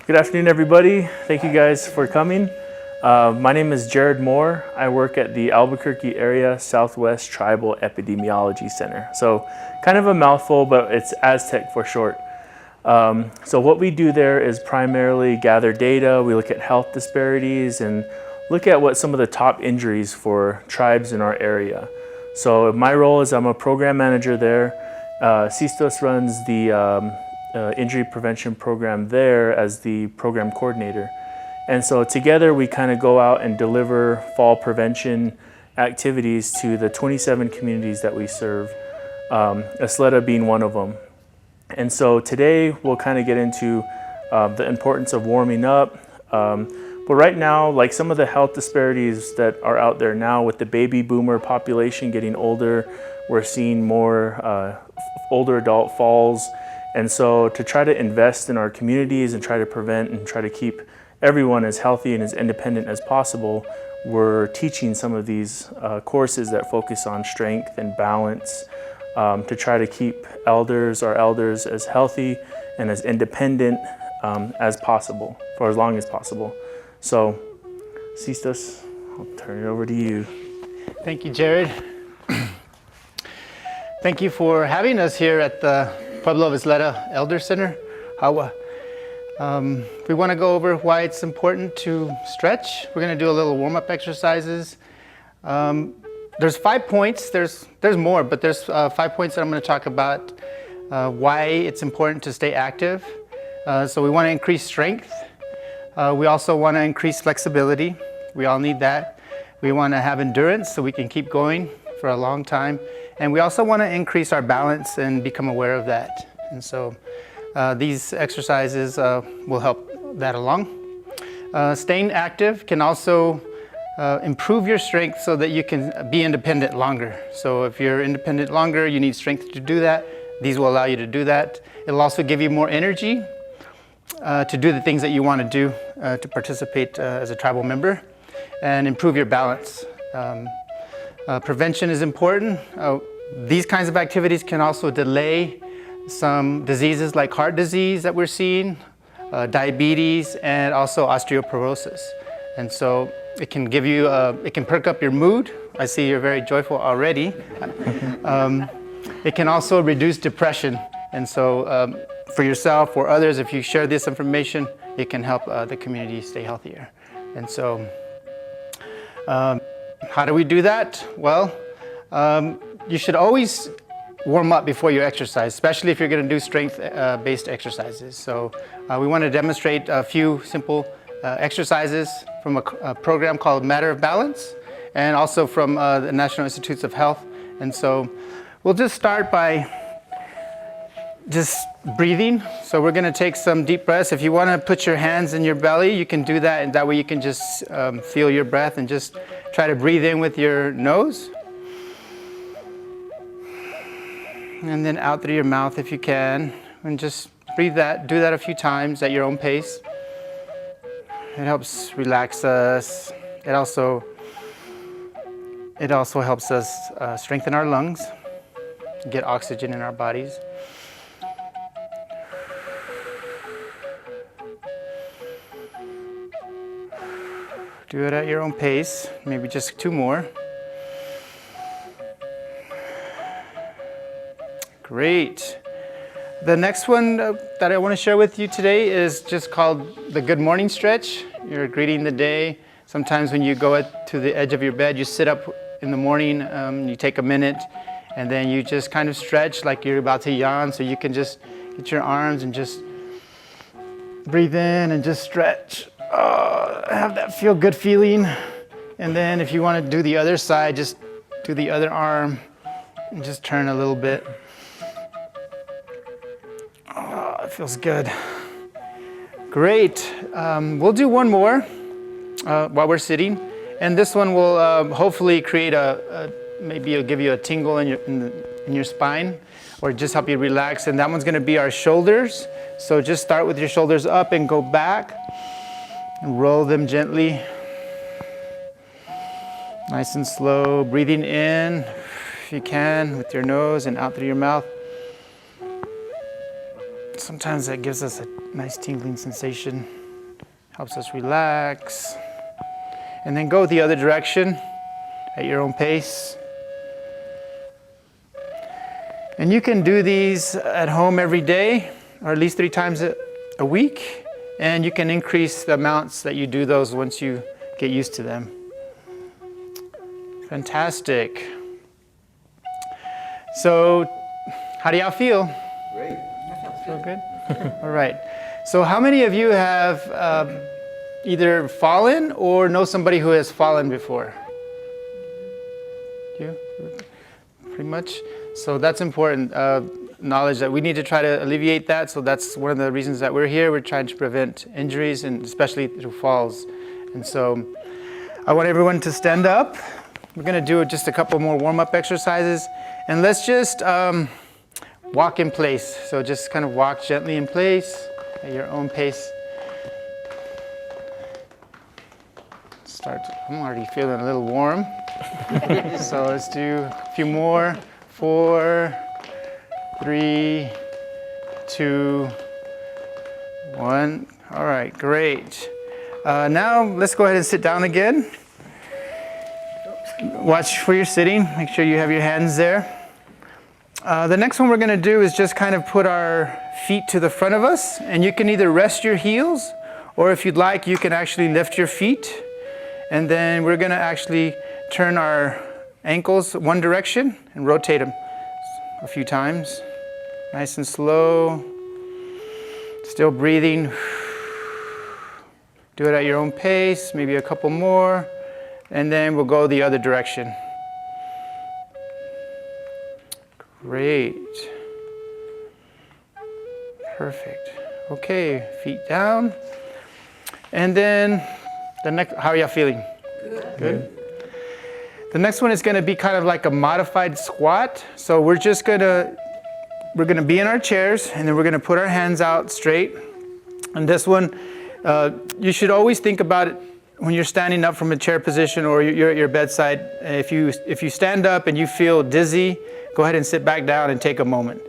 Good afternoon, everybody. Thank you guys for coming. My name is Jared Moore. I work at the Albuquerque Area Southwest Tribal Epidemiology Center. So kind of a mouthful, but it's Aztec for short. So what we do there is primarily gather data. We look at health disparities and look at what some of the top injuries for tribes in our area. So my role is I'm a program manager there. Sistos runs the injury prevention program there as the program coordinator. And so together we kind of go out and deliver fall prevention activities to the 27 communities that we serve, Isleta being one of them. And so today we'll kind of get into the importance of warming up. But right now, like some of the health disparities that are out there now with the baby boomer population getting older, we're seeing more older adult falls. And so to try to invest in our communities and try to prevent and try to keep everyone as healthy and as independent as possible, we're teaching some of these courses that focus on strength and balance to try to keep our elders as healthy and as independent as possible, for as long as possible. So, Sistos, I'll turn it over to you. Thank you, Jared. Thank you for having us here at the Pueblo of Isleta Elder Center, Hawa. We want to go over why it's important to stretch. We're going to do a little warm-up exercises. There's 5 points. There's more, but there's 5 points that I'm going to talk about why it's important to stay active. So we want to increase strength. We also want to increase flexibility. We all need that. We want to have endurance so we can keep going for a long time. And we also want to increase our balance and become aware of that. And so these exercises will help that along. Staying active can also improve your strength so that you can be independent longer. So if you're independent longer, you need strength to do that. These will allow you to do that. It'll also give you more energy to do the things that you want to do to participate as a tribal member and improve your balance. Prevention is important. These kinds of activities can also delay some diseases like heart disease that we're seeing, diabetes, and also osteoporosis. And so it can give you, it can perk up your mood. I see you're very joyful already. It can also reduce depression. And so for yourself or others, if you share this information, it can help the community stay healthier. And so how do we do that? Well, you should always warm up before you exercise, especially if you're going to do strength-based exercises. So we want to demonstrate a few simple exercises from a program called Matter of Balance and also from the National Institutes of Health. And so we'll just start by just breathing. So we're going to take some deep breaths. If you want to put your hands in your belly, you can do that, and that way you can just feel your breath and just try to breathe in with your nose. And then out through your mouth if you can, and just breathe that, do that a few times at your own pace. It helps relax us. It also helps us strengthen our lungs, get oxygen in our bodies. Do it at your own pace, maybe just 2 more. Great. The next one that I want to share with you today is just called the good morning stretch. You're greeting the day. Sometimes when you go to the edge of your bed, you sit up in the morning, you take a minute, and then you just kind of stretch like you're about to yawn, so you can just get your arms and just breathe in and just stretch. Have that feel good feeling. And then if you want to do the other side, just do the other arm and just turn a little bit. Oh, it feels good. Great. We'll do one more while we're sitting. And this one will hopefully create maybe it'll give you a tingle in your spine, or just help you relax. And that one's gonna be our shoulders. So just start with your shoulders up and go back and roll them gently. Nice and slow, breathing in if you can with your nose and out through your mouth. Sometimes that gives us a nice tingling sensation, helps us relax. And then go the other direction at your own pace. And you can do these at home every day, or at least 3 times a week. And you can increase the amounts that you do those once you get used to them. Fantastic. So, how do y'all feel? Great. Feel good? All right. So how many of you have either fallen or know somebody who has fallen before? You? Pretty much. So that's important knowledge that we need to try to alleviate that. So that's one of the reasons that we're here. We're trying to prevent injuries, and especially through falls. And so I want everyone to stand up. We're going to do just a couple more warm-up exercises. And let's just walk in place. So just kind of walk gently in place at your own pace. I'm already feeling a little warm. So let's do a few more. 4, 3, 2, 1. All right, great. Now let's go ahead and sit down again. Watch where you're sitting. Make sure you have your hands there. The next one we're going to do is just kind of put our feet to the front of us, and you can either rest your heels, or if you'd like, you can actually lift your feet. And then we're going to actually turn our ankles one direction and rotate them a few times. Nice and slow. Still breathing. Do it at your own pace, maybe a couple more. And then we'll go the other direction. Great. Perfect. Okay, feet down. And then the next, how are y'all feeling? Good. The next one is going to be kind of like a modified squat. So we're going to be in our chairs, and then we're going to put our hands out straight. And this one, you should always think about it when you're standing up from a chair position or you're at your bedside. If you stand up and you feel dizzy, go ahead and sit back down and take a moment.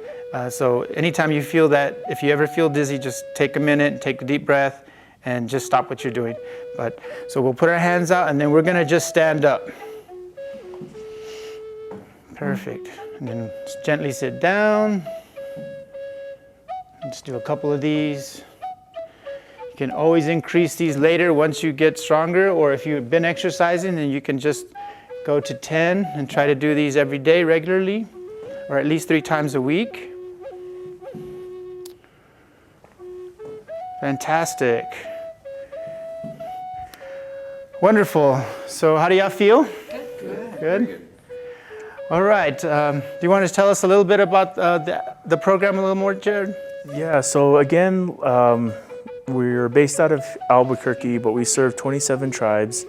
So anytime you feel that, if you ever feel dizzy, just take a minute and take a deep breath and just stop what you're doing. So we'll put our hands out, and then we're going to just stand up. Perfect. And then just gently sit down. Just do a couple of these. You can always increase these later once you get stronger, or if you've been exercising, then you can just go to 10 and try to do these every day regularly, or at least 3 times a week. Fantastic. Wonderful. So how do y'all feel? Good? All right. Do you want to tell us a little bit about the program a little more, Jared? Yeah, so again, we're based out of Albuquerque, but we serve 27 tribes,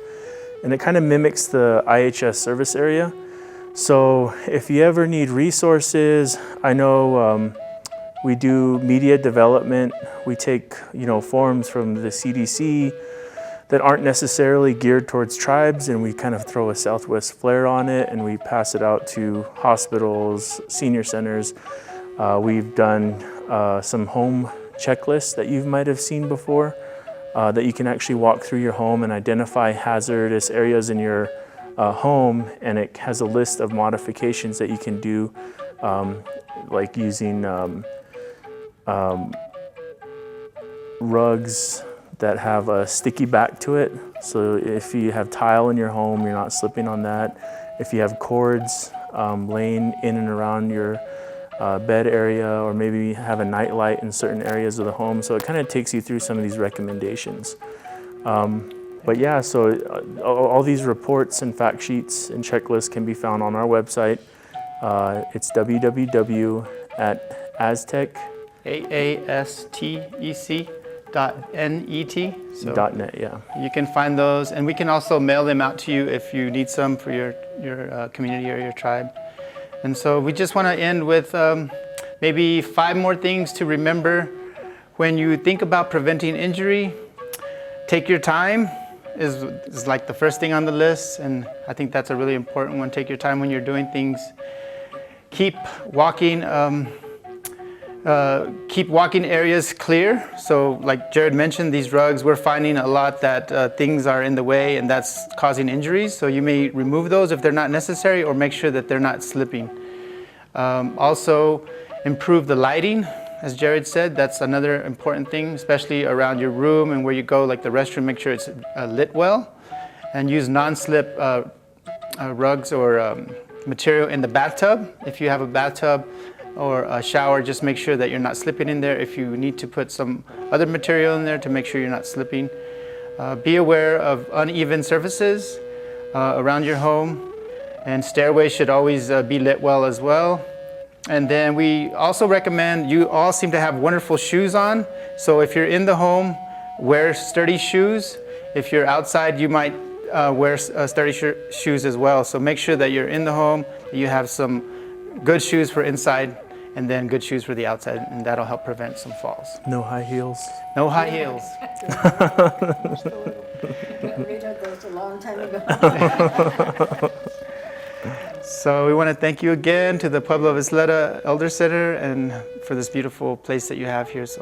and it kind of mimics the IHS service area. So if you ever need resources, I know we do media development. We take, forms from the CDC that aren't necessarily geared towards tribes, and we kind of throw a Southwest flair on it, and we pass it out to hospitals, senior centers. We've done some home checklists that you might have seen before, that you can actually walk through your home and identify hazardous areas in your home, and it has a list of modifications that you can do, like using rugs that have a sticky back to it. So if you have tile in your home, you're not slipping on that. If you have cords laying in and around your bed area, or maybe have a night light in certain areas of the home. So it kind of takes you through some of these recommendations. But yeah, so all these reports and fact sheets and checklists can be found on our website. It's www.aztec.net. AASTEC.net. So .net, yeah. you can find those, and we can also mail them out to you if you need some for your community or your tribe. And so we just want to end with maybe 5 more things to remember when you think about preventing injury. Take your time is like the first thing on the list, and I think that's a really important one. Take your time when you're doing things. Keep walking areas clear. So like Jared mentioned, these rugs, we're finding a lot that things are in the way and that's causing injuries. So you may remove those if they're not necessary, or make sure that they're not slipping. Also, improve the lighting. As Jared said, that's another important thing, especially around your room and where you go, like the restroom, make sure it's lit well. And use non-slip rugs or material in the bathtub. If you have a bathtub or a shower, just make sure that you're not slipping in there. If you need to put some other material in there to make sure you're not slipping. Be aware of uneven surfaces around your home, and stairways should always be lit well as well. And then we also recommend, you all seem to have wonderful shoes on, so if you're in the home, wear sturdy shoes. If you're outside, you might wear sturdy shoes as well. So make sure that you're in the home, you have some good shoes for inside, and then good shoes for the outside, and that'll help prevent some falls. No high heels. No high heels. We took those a long time ago. So we want to thank you again to the Pueblo of Isleta Elder Center and for this beautiful place that you have here. So